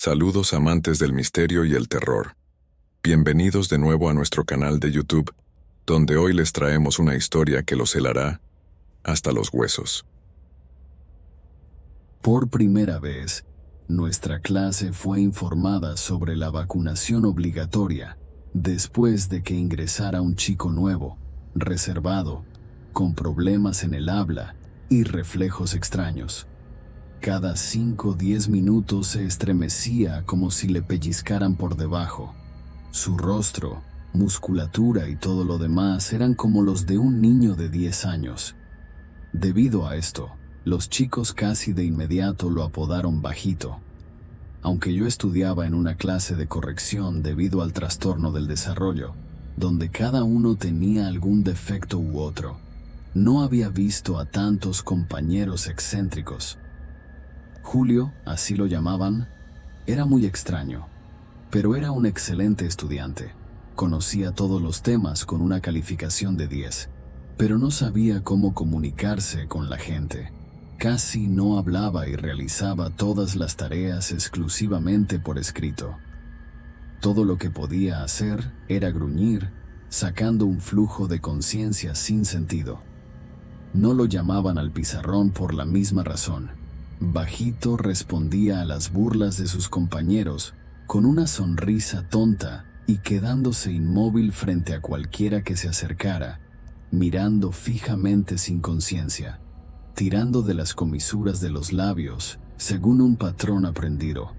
Saludos amantes del misterio y el terror. Bienvenidos de nuevo a nuestro canal de YouTube, donde hoy les traemos una historia que los helará hasta los huesos. Por primera vez, nuestra clase fue informada sobre la vacunación obligatoria después de que ingresara un chico nuevo, reservado, con problemas en el habla y reflejos extraños. Cada 5 o 10 minutos se estremecía como si le pellizcaran por debajo. Su rostro, musculatura y todo lo demás eran como los de un niño de 10 años. Debido a esto, los chicos casi de inmediato lo apodaron Bajito. Aunque yo estudiaba en una clase de corrección debido al trastorno del desarrollo, donde cada uno tenía algún defecto u otro, no había visto a tantos compañeros excéntricos. Julio, así lo llamaban, era muy extraño, pero era un excelente estudiante. Conocía todos los temas con una calificación de 10, pero no sabía cómo comunicarse con la gente. Casi no hablaba y realizaba todas las tareas exclusivamente por escrito. Todo lo que podía hacer era gruñir, sacando un flujo de conciencia sin sentido. No lo llamaban al pizarrón por la misma razón. Bajito respondía a las burlas de sus compañeros con una sonrisa tonta y quedándose inmóvil frente a cualquiera que se acercara, mirando fijamente sin conciencia, tirando de las comisuras de los labios, según un patrón aprendido.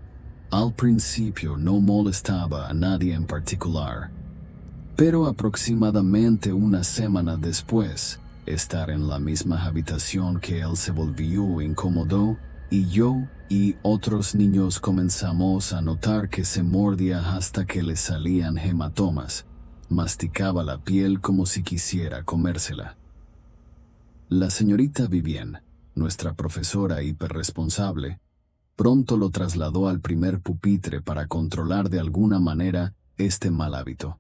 Al principio no molestaba a nadie en particular, pero aproximadamente una semana después, estar en la misma habitación que él se volvió incómodo, y yo y otros niños comenzamos a notar que se mordía hasta que le salían hematomas. Masticaba la piel como si quisiera comérsela. La señorita Vivien, nuestra profesora hiperresponsable, pronto lo trasladó al primer pupitre para controlar de alguna manera este mal hábito.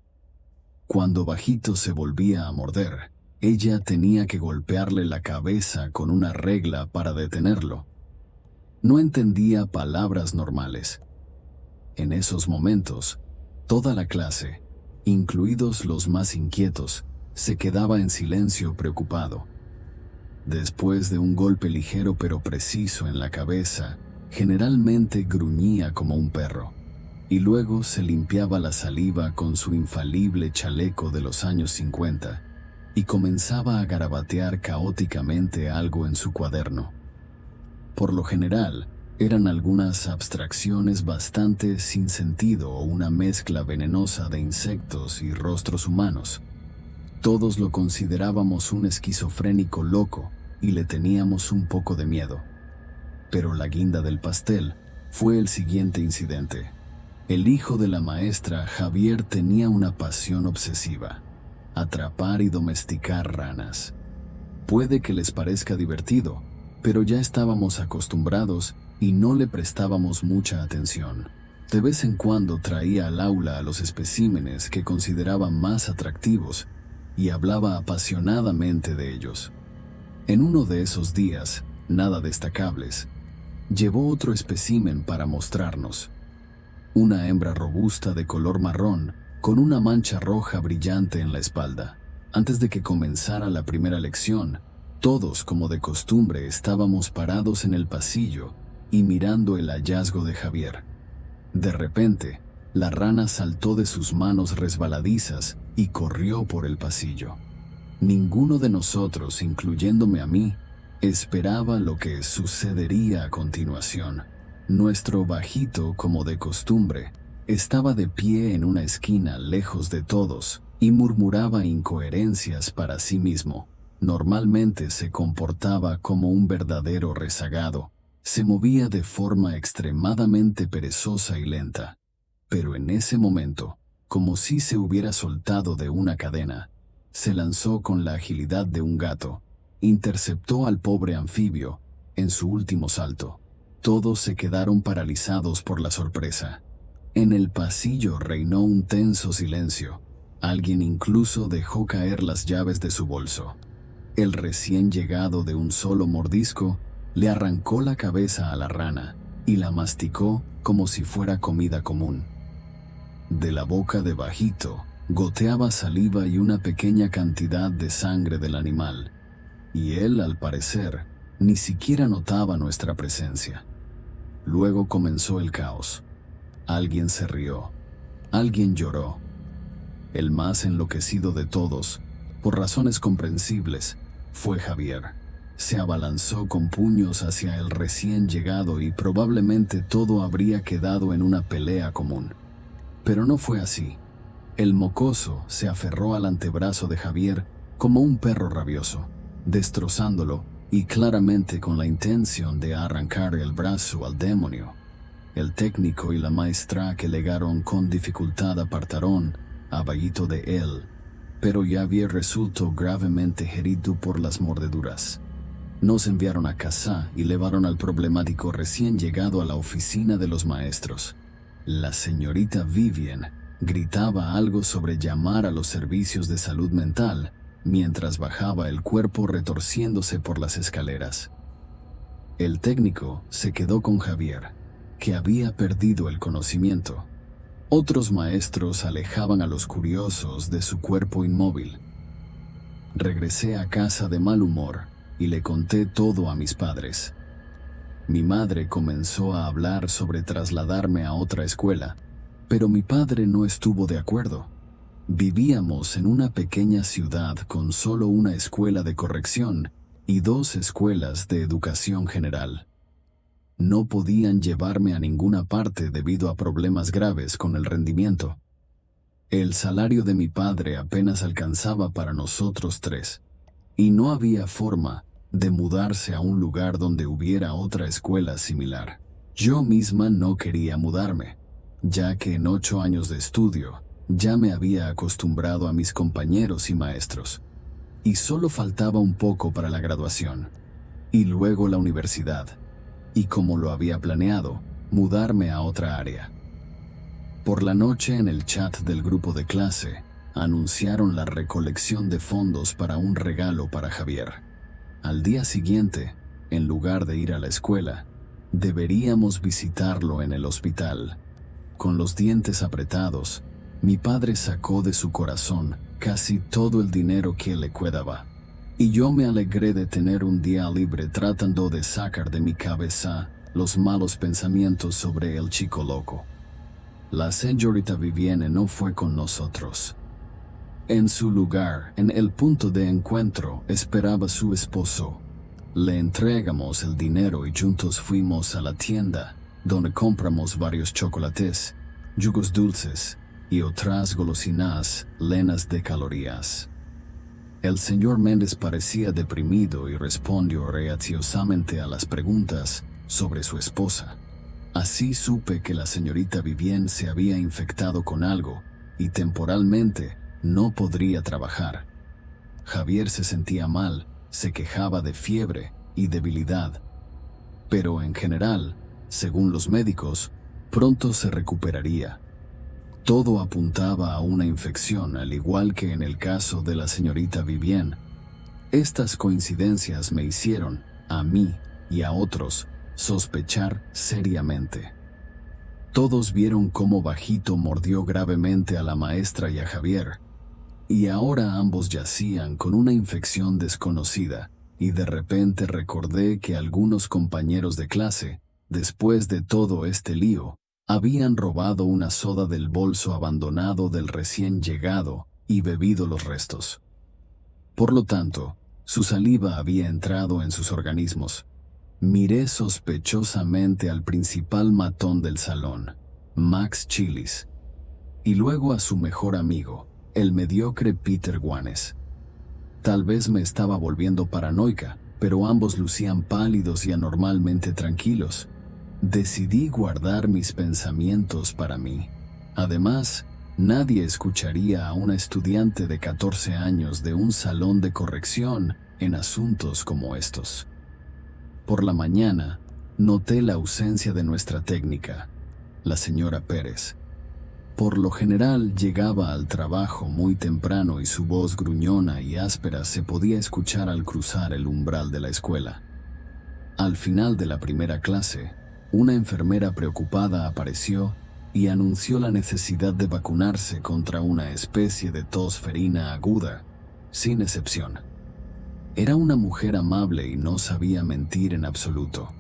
Cuando Bajito se volvía a morder, ella tenía que golpearle la cabeza con una regla para detenerlo. No entendía palabras normales. En esos momentos, toda la clase, incluidos los más inquietos, se quedaba en silencio preocupado. Después de un golpe ligero pero preciso en la cabeza, generalmente gruñía como un perro, y luego se limpiaba la saliva con su infalible chaleco de los años 50 y comenzaba a garabatear caóticamente algo en su cuaderno. Por lo general, eran algunas abstracciones bastante sin sentido o una mezcla venenosa de insectos y rostros humanos. Todos lo considerábamos un esquizofrénico loco y le teníamos un poco de miedo. Pero la guinda del pastel fue el siguiente incidente. El hijo de la maestra, Javier, tenía una pasión obsesiva: atrapar y domesticar ranas. Puede que les parezca divertido, pero ya estábamos acostumbrados y no le prestábamos mucha atención. De vez en cuando traía al aula a los especímenes que consideraba más atractivos y hablaba apasionadamente de ellos. En uno de esos días, nada destacables, llevó otro espécimen para mostrarnos. Una hembra robusta de color marrón, con una mancha roja brillante en la espalda. Antes de que comenzara la primera lección, todos, como de costumbre, estábamos parados en el pasillo y mirando el hallazgo de Javier. De repente, la rana saltó de sus manos resbaladizas y corrió por el pasillo. Ninguno de nosotros, incluyéndome a mí, esperaba lo que sucedería a continuación. Nuestro Bajito, como de costumbre, estaba de pie en una esquina lejos de todos y murmuraba incoherencias para sí mismo. Normalmente se comportaba como un verdadero rezagado. Se movía de forma extremadamente perezosa y lenta. Pero en ese momento, como si se hubiera soltado de una cadena, se lanzó con la agilidad de un gato. Interceptó al pobre anfibio en su último salto. Todos se quedaron paralizados por la sorpresa. En el pasillo reinó un tenso silencio. Alguien incluso dejó caer las llaves de su bolso. El recién llegado, de un solo mordisco, le arrancó la cabeza a la rana y la masticó como si fuera comida común. De la boca de Bajito goteaba saliva y una pequeña cantidad de sangre del animal, y él, al parecer, ni siquiera notaba nuestra presencia. Luego comenzó el caos. Alguien se rió, alguien lloró. El más enloquecido de todos, por razones comprensibles, fue Javier. Se abalanzó con puños hacia el recién llegado y probablemente todo habría quedado en una pelea común. Pero no fue así. El mocoso se aferró al antebrazo de Javier como un perro rabioso, destrozándolo y claramente con la intención de arrancar el brazo al demonio. El técnico y la maestra que legaron con dificultad apartaron a Bajito de él, pero Javier resultó gravemente herido por las mordeduras. Nos enviaron a casa y llevaron al problemático recién llegado a la oficina de los maestros. La señorita Vivian gritaba algo sobre llamar a los servicios de salud mental mientras bajaba el cuerpo retorciéndose por las escaleras. El técnico se quedó con Javier, que había perdido el conocimiento. Otros maestros alejaban a los curiosos de su cuerpo inmóvil. Regresé a casa de mal humor y le conté todo a mis padres. Mi madre comenzó a hablar sobre trasladarme a otra escuela, pero mi padre no estuvo de acuerdo. Vivíamos en una pequeña ciudad con solo una escuela de corrección y 2 escuelas de educación general. No podían llevarme a ninguna parte debido a problemas graves con el rendimiento. El salario de mi padre apenas alcanzaba para nosotros 3, y no había forma de mudarse a un lugar donde hubiera otra escuela similar. Yo misma no quería mudarme, ya que en 8 años de estudio ya me había acostumbrado a mis compañeros y maestros, y solo faltaba un poco para la graduación, y luego la universidad, y como lo había planeado, mudarme a otra área. Por la noche en el chat del grupo de clase, anunciaron la recolección de fondos para un regalo para Javier. Al día siguiente, en lugar de ir a la escuela, deberíamos visitarlo en el hospital. Con los dientes apretados, mi padre sacó de su corazón casi todo el dinero que le quedaba, y yo me alegré de tener un día libre tratando de sacar de mi cabeza los malos pensamientos sobre el chico loco. La señorita Vivienne no fue con nosotros. En su lugar, en el punto de encuentro, esperaba su esposo. Le entregamos el dinero y juntos fuimos a la tienda, donde compramos varios chocolates, yugos dulces y otras golosinas llenas de calorías. El señor Méndez parecía deprimido y respondió reaciosamente a las preguntas sobre su esposa. Así supe que la señorita Vivienne se había infectado con algo y temporalmente no podría trabajar. Javier se sentía mal, se quejaba de fiebre y debilidad, pero en general, según los médicos, pronto se recuperaría. Todo apuntaba a una infección, al igual que en el caso de la señorita Vivienne. Estas coincidencias me hicieron, a mí y a otros, sospechar seriamente. Todos vieron cómo Bajito mordió gravemente a la maestra y a Javier, y ahora ambos yacían con una infección desconocida, y de repente recordé que algunos compañeros de clase, después de todo este lío, habían robado una soda del bolso abandonado del recién llegado y bebido los restos. Por lo tanto, su saliva había entrado en sus organismos. Miré sospechosamente al principal matón del salón, Max Chilis, y luego a su mejor amigo, el mediocre Peter Guanes. Tal vez me estaba volviendo paranoica, pero ambos lucían pálidos y anormalmente tranquilos. Decidí guardar mis pensamientos para mí. Además, nadie escucharía a una estudiante de 14 años de un salón de corrección en asuntos como estos. Por la mañana, noté la ausencia de nuestra técnica, la señora Pérez. Por lo general llegaba al trabajo muy temprano y su voz gruñona y áspera se podía escuchar al cruzar el umbral de la escuela. Al final de la primera clase, Una enfermera preocupada apareció y anunció la necesidad de vacunarse contra una especie de tos ferina aguda, sin excepción. Era una mujer amable y no sabía mentir en absoluto.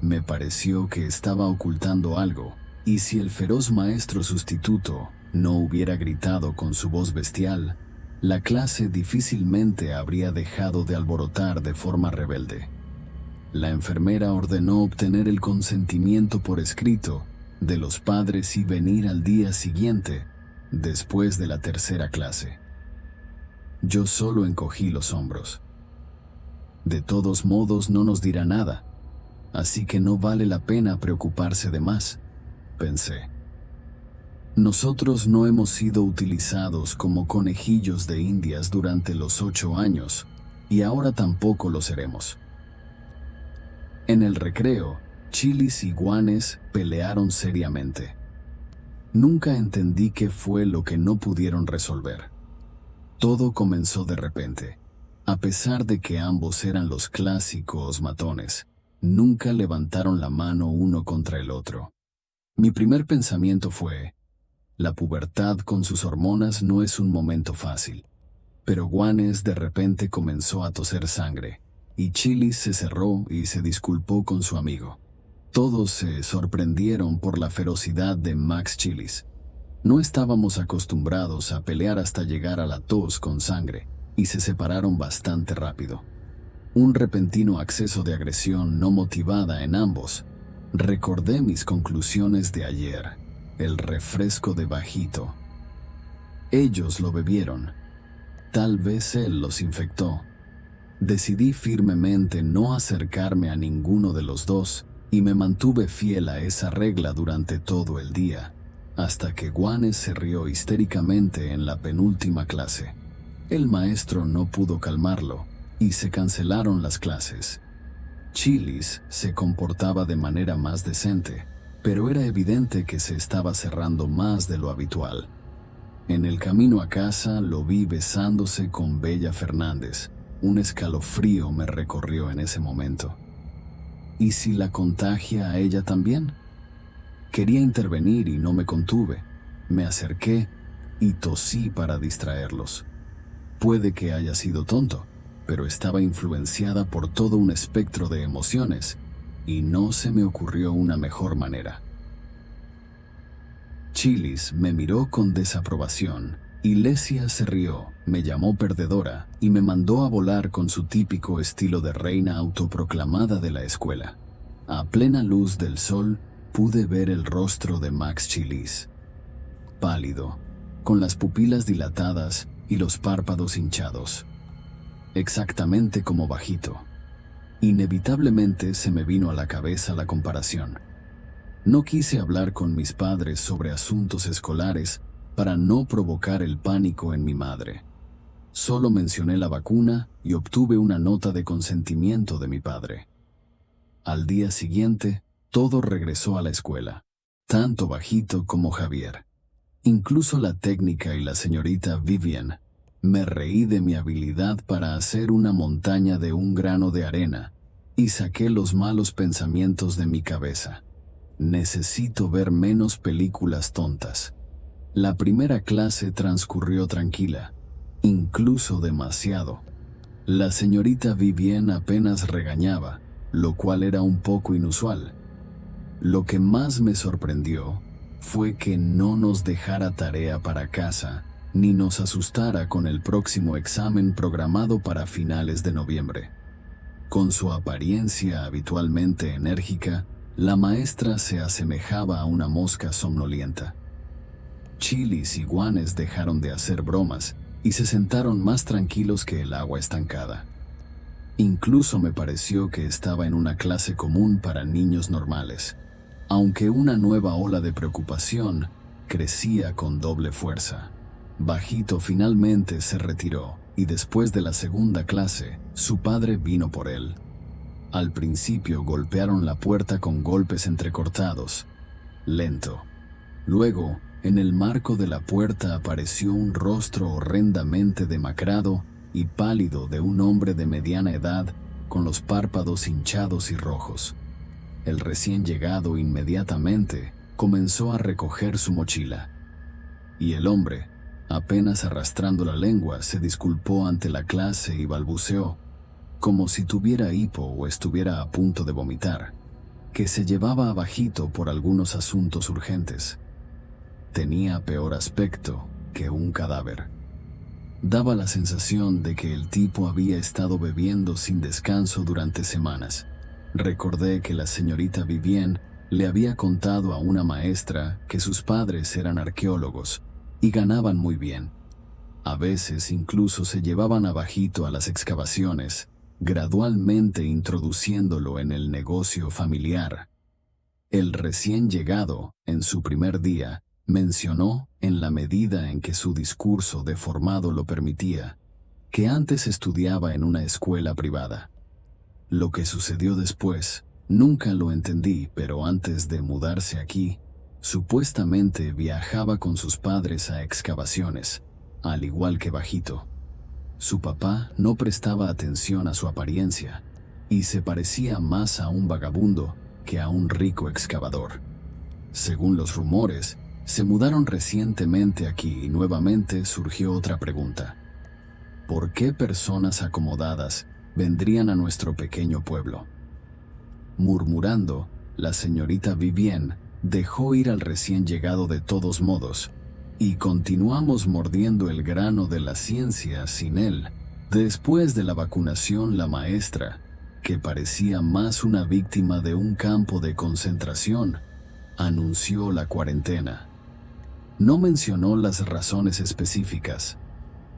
Me pareció que estaba ocultando algo, y si el feroz maestro sustituto no hubiera gritado con su voz bestial, la clase difícilmente habría dejado de alborotar de forma rebelde. La enfermera ordenó obtener el consentimiento por escrito de los padres y venir al día siguiente, después de la tercera clase. Yo solo encogí los hombros. De todos modos no nos dirá nada, así que no vale la pena preocuparse de más, pensé. Nosotros no hemos sido utilizados como conejillos de indias durante los 8 años, y ahora tampoco lo seremos. En el recreo, Chilis y Guanes pelearon seriamente. Nunca entendí qué fue lo que no pudieron resolver. Todo comenzó de repente. A pesar de que ambos eran los clásicos matones, nunca levantaron la mano uno contra el otro. Mi primer pensamiento fue: la pubertad con sus hormonas no es un momento fácil. Pero Guanes de repente comenzó a toser sangre, y Chilis se cerró y se disculpó con su amigo. Todos se sorprendieron por la ferocidad de Max Chilis. No estábamos acostumbrados a pelear hasta llegar a la tos con sangre, y se separaron bastante rápido. Un repentino acceso de agresión no motivada en ambos. Recordé mis conclusiones de ayer, el refresco de Bajito. Ellos lo bebieron. Tal vez él los infectó. Decidí firmemente no acercarme a ninguno de los dos y me mantuve fiel a esa regla durante todo el día, hasta que Guanes se rió histéricamente en la penúltima clase. El maestro no pudo calmarlo y se cancelaron las clases. Chilis se comportaba de manera más decente, pero era evidente que se estaba cerrando más de lo habitual. En el camino a casa lo vi besándose con Bella Fernández. Un escalofrío me recorrió en ese momento. ¿Y si la contagia a ella también? Quería intervenir y no me contuve. Me acerqué y tosí para distraerlos. Puede que haya sido tonto, pero estaba influenciada por todo un espectro de emociones y no se me ocurrió una mejor manera. Chilis me miró con desaprobación y Lesia se rió, me llamó perdedora y me mandó a volar con su típico estilo de reina autoproclamada de la escuela. A plena luz del sol pude ver el rostro de Max Chilis. Pálido, con las pupilas dilatadas y los párpados hinchados. Exactamente como Bajito. Inevitablemente se me vino a la cabeza la comparación. No quise hablar con mis padres sobre asuntos escolares para no provocar el pánico en mi madre. Solo mencioné la vacuna y obtuve una nota de consentimiento de mi padre. Al día siguiente, todo regresó a la escuela, tanto Bajito como Javier. Incluso la técnica y la señorita Vivian. Me reí de mi habilidad para hacer una montaña de un grano de arena y saqué los malos pensamientos de mi cabeza. Necesito ver menos películas tontas. La primera clase transcurrió tranquila, incluso demasiado. La señorita Vivian apenas regañaba, lo cual era un poco inusual. Lo que más me sorprendió fue que no nos dejara tarea para casa, ni nos asustara con el próximo examen programado para finales de noviembre. Con su apariencia habitualmente enérgica, la maestra se asemejaba a una mosca somnolienta. Chilis y Guanes dejaron de hacer bromas y se sentaron más tranquilos que el agua estancada. Incluso me pareció que estaba en una clase común para niños normales, aunque una nueva ola de preocupación crecía con doble fuerza. Bajito finalmente se retiró y después de la segunda clase, su padre vino por él. Al principio golpearon la puerta con golpes entrecortados, lento. Luego, en el marco de la puerta apareció un rostro horrendamente demacrado y pálido de un hombre de mediana edad con los párpados hinchados y rojos. El recién llegado inmediatamente comenzó a recoger su mochila. Y el hombre, apenas arrastrando la lengua, se disculpó ante la clase y balbuceó, como si tuviera hipo o estuviera a punto de vomitar, que se llevaba abajito por algunos asuntos urgentes. Tenía peor aspecto que un cadáver. Daba la sensación de que el tipo había estado bebiendo sin descanso durante semanas. Recordé que la señorita Vivienne le había contado a una maestra que sus padres eran arqueólogos y ganaban muy bien. A veces incluso se llevaban abajito a las excavaciones, gradualmente introduciéndolo en el negocio familiar. El recién llegado, en su primer día, mencionó, en la medida en que su discurso deformado lo permitía, que antes estudiaba en una escuela privada. Lo que sucedió después, nunca lo entendí, pero antes de mudarse aquí, supuestamente viajaba con sus padres a excavaciones, al igual que Bajito. Su papá no prestaba atención a su apariencia y se parecía más a un vagabundo que a un rico excavador. Según los rumores, se mudaron recientemente aquí y nuevamente surgió otra pregunta. ¿Por qué personas acomodadas vendrían a nuestro pequeño pueblo? Murmurando, la señorita Vivienne dejó ir al recién llegado de todos modos, y continuamos mordiendo el grano de la ciencia sin él. Después de la vacunación, la maestra, que parecía más una víctima de un campo de concentración, anunció la cuarentena. No mencionó las razones específicas,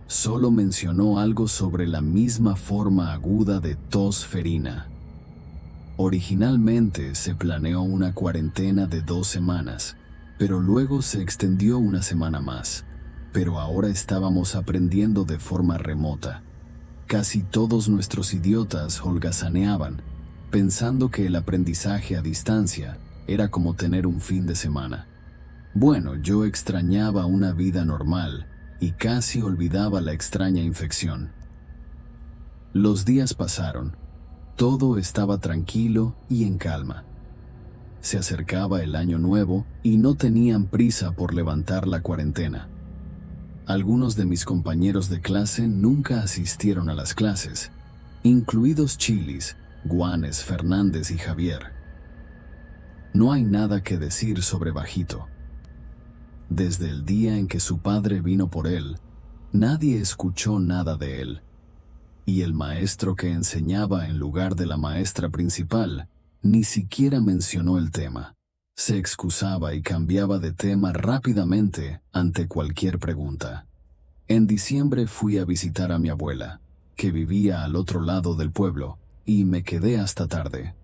solo mencionó algo sobre la misma forma aguda de tos ferina. Originalmente se planeó una cuarentena de 2 semanas, pero luego se extendió una semana más. Pero ahora estábamos aprendiendo de forma remota. Casi todos nuestros idiotas holgazaneaban, pensando que el aprendizaje a distancia era como tener un fin de semana. Bueno, yo extrañaba una vida normal y casi olvidaba la extraña infección. Los días pasaron. Todo estaba tranquilo y en calma. Se acercaba el año nuevo y no tenían prisa por levantar la cuarentena. Algunos de mis compañeros de clase nunca asistieron a las clases, incluidos Chilis, Guanes, Fernández y Javier. No hay nada que decir sobre Bajito. Desde el día en que su padre vino por él, nadie escuchó nada de él. Y el maestro que enseñaba en lugar de la maestra principal ni siquiera mencionó el tema. Se excusaba y cambiaba de tema rápidamente ante cualquier pregunta. En diciembre fui a visitar a mi abuela, que vivía al otro lado del pueblo, y me quedé hasta tarde.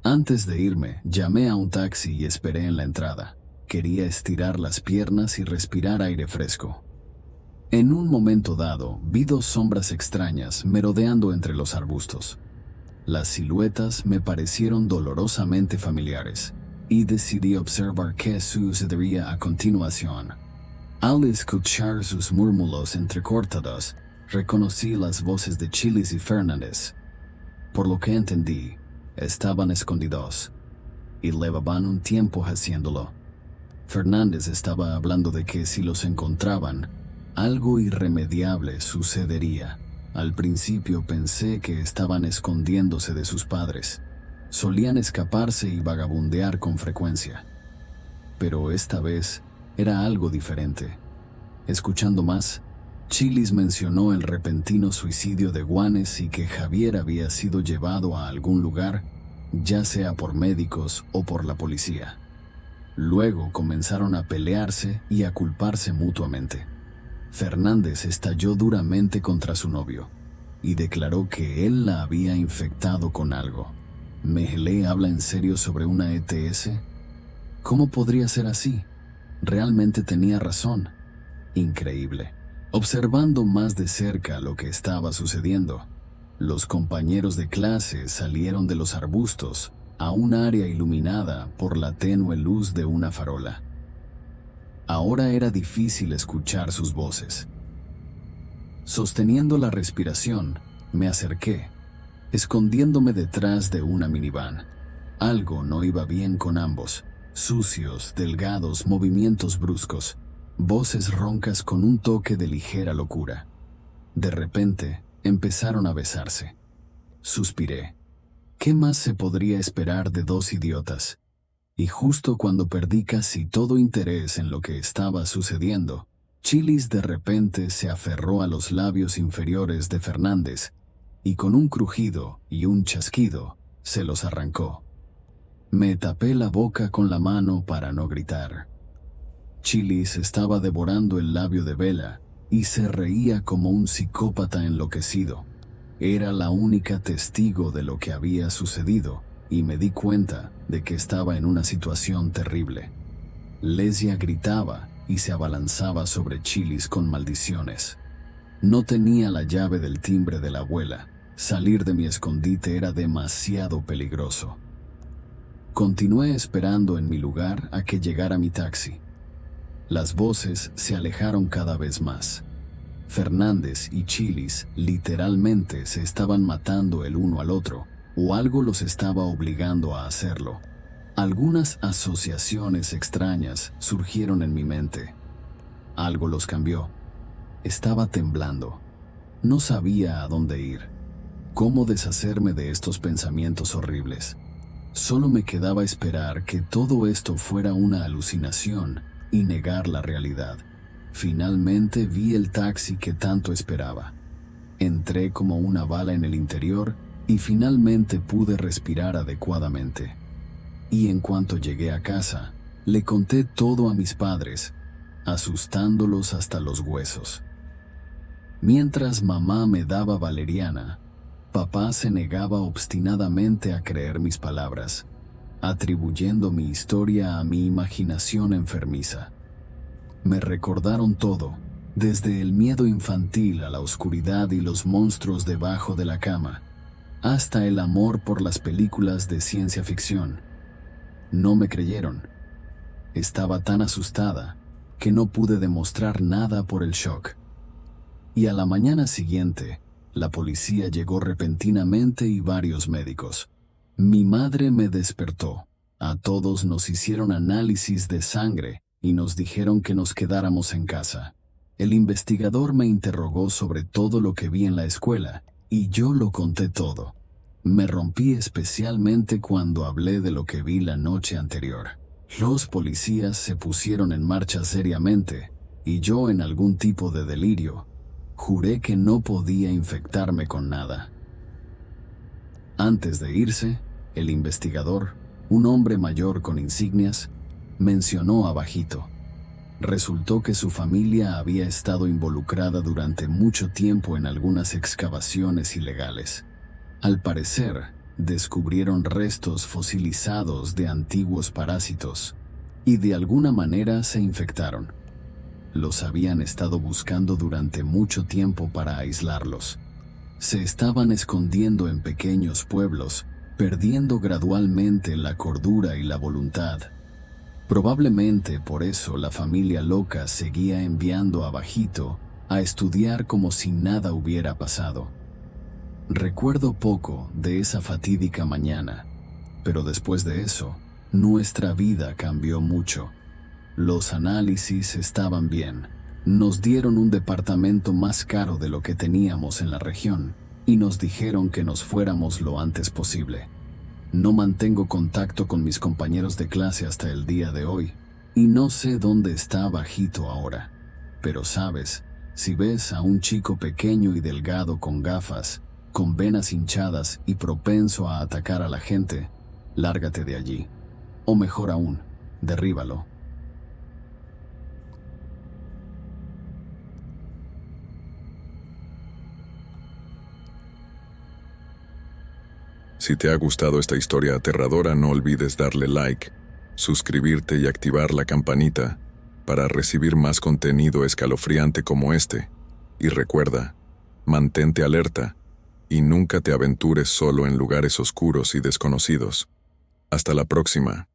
Antes de irme, llamé a un taxi y esperé en la entrada. Quería estirar las piernas y respirar aire fresco. En un momento dado, vi 2 sombras extrañas merodeando entre los arbustos. Las siluetas me parecieron dolorosamente familiares, y decidí observar qué sucedería a continuación. Al escuchar sus murmullos entrecortados, reconocí las voces de Chilis y Fernández. Por lo que entendí, estaban escondidos, y llevaban un tiempo haciéndolo. Fernández estaba hablando de que si los encontraban, algo irremediable sucedería. Al principio pensé que estaban escondiéndose de sus padres. Solían escaparse y vagabundear con frecuencia. Pero esta vez era algo diferente. Escuchando más, Chilis mencionó el repentino suicidio de Guanes y que Javier había sido llevado a algún lugar, ya sea por médicos o por la policía. Luego comenzaron a pelearse y a culparse mutuamente. Fernández estalló duramente contra su novio y declaró que él la había infectado con algo. ¿Mehelé habla en serio sobre una ETS? ¿Cómo podría ser así? Realmente tenía razón. Increíble. Observando más de cerca lo que estaba sucediendo, los compañeros de clase salieron de los arbustos a un área iluminada por la tenue luz de una farola. Ahora era difícil escuchar sus voces. Sosteniendo la respiración, me acerqué, escondiéndome detrás de una minivan. Algo no iba bien con ambos. Sucios, delgados, movimientos bruscos, voces roncas con un toque de ligera locura. De repente, empezaron a besarse. Suspiré. ¿Qué más se podría esperar de dos idiotas? Y justo cuando perdí casi todo interés en lo que estaba sucediendo, Chilis de repente se aferró a los labios inferiores de Fernández y con un crujido y un chasquido se los arrancó. Me tapé la boca con la mano para no gritar. Chilis estaba devorando el labio de Bella y se reía como un psicópata enloquecido. Era la única testigo de lo que había sucedido y me di cuenta de que estaba en una situación terrible. Lesia gritaba y se abalanzaba sobre Chilis con maldiciones. No tenía la llave del timbre de la abuela. Salir de mi escondite era demasiado peligroso. Continué esperando en mi lugar a que llegara mi taxi. Las voces se alejaron cada vez más. Fernández y Chilis literalmente se estaban matando el uno al otro, o algo los estaba obligando a hacerlo. Algunas asociaciones extrañas surgieron en mi mente. Algo los cambió. Estaba temblando. No sabía a dónde ir. ¿Cómo deshacerme de estos pensamientos horribles? Solo me quedaba esperar que todo esto fuera una alucinación y negar la realidad. Finalmente vi el taxi que tanto esperaba. Entré como una bala en el interior y finalmente pude respirar adecuadamente. Y en cuanto llegué a casa, le conté todo a mis padres, asustándolos hasta los huesos. Mientras mamá me daba valeriana, papá se negaba obstinadamente a creer mis palabras, atribuyendo mi historia a mi imaginación enfermiza. Me recordaron todo, desde el miedo infantil a la oscuridad y los monstruos debajo de la cama, hasta el amor por las películas de ciencia ficción. No me creyeron. Estaba tan asustada que no pude demostrar nada por el shock. Y a la mañana siguiente, la policía llegó repentinamente y varios médicos. Mi madre me despertó. A todos nos hicieron análisis de sangre y nos dijeron que nos quedáramos en casa. El investigador me interrogó sobre todo lo que vi en la escuela y yo lo conté todo. Me rompí especialmente cuando hablé de lo que vi la noche anterior. Los policías se pusieron en marcha seriamente y yo, en algún tipo de delirio, juré que no podía infectarme con nada. Antes de irse, el investigador, un hombre mayor con insignias, mencionó abajito. Resultó que su familia había estado involucrada durante mucho tiempo en algunas excavaciones ilegales. Al parecer, descubrieron restos fosilizados de antiguos parásitos y de alguna manera se infectaron. Los habían estado buscando durante mucho tiempo para aislarlos. Se estaban escondiendo en pequeños pueblos, perdiendo gradualmente la cordura y la voluntad. Probablemente por eso la familia loca seguía enviando a Bajito a estudiar como si nada hubiera pasado. Recuerdo poco de esa fatídica mañana, pero después de eso, nuestra vida cambió mucho. Los análisis estaban bien. Nos dieron un departamento más caro de lo que teníamos en la región y nos dijeron que nos fuéramos lo antes posible. No mantengo contacto con mis compañeros de clase hasta el día de hoy y no sé dónde está Bajito ahora. Pero sabes, si ves a un chico pequeño y delgado con gafas, con venas hinchadas y propenso a atacar a la gente, lárgate de allí. O mejor aún, derríbalo. Si te ha gustado esta historia aterradora, no olvides darle like, suscribirte y activar la campanita para recibir más contenido escalofriante como este. Y recuerda, mantente alerta y nunca te aventures solo en lugares oscuros y desconocidos. Hasta la próxima.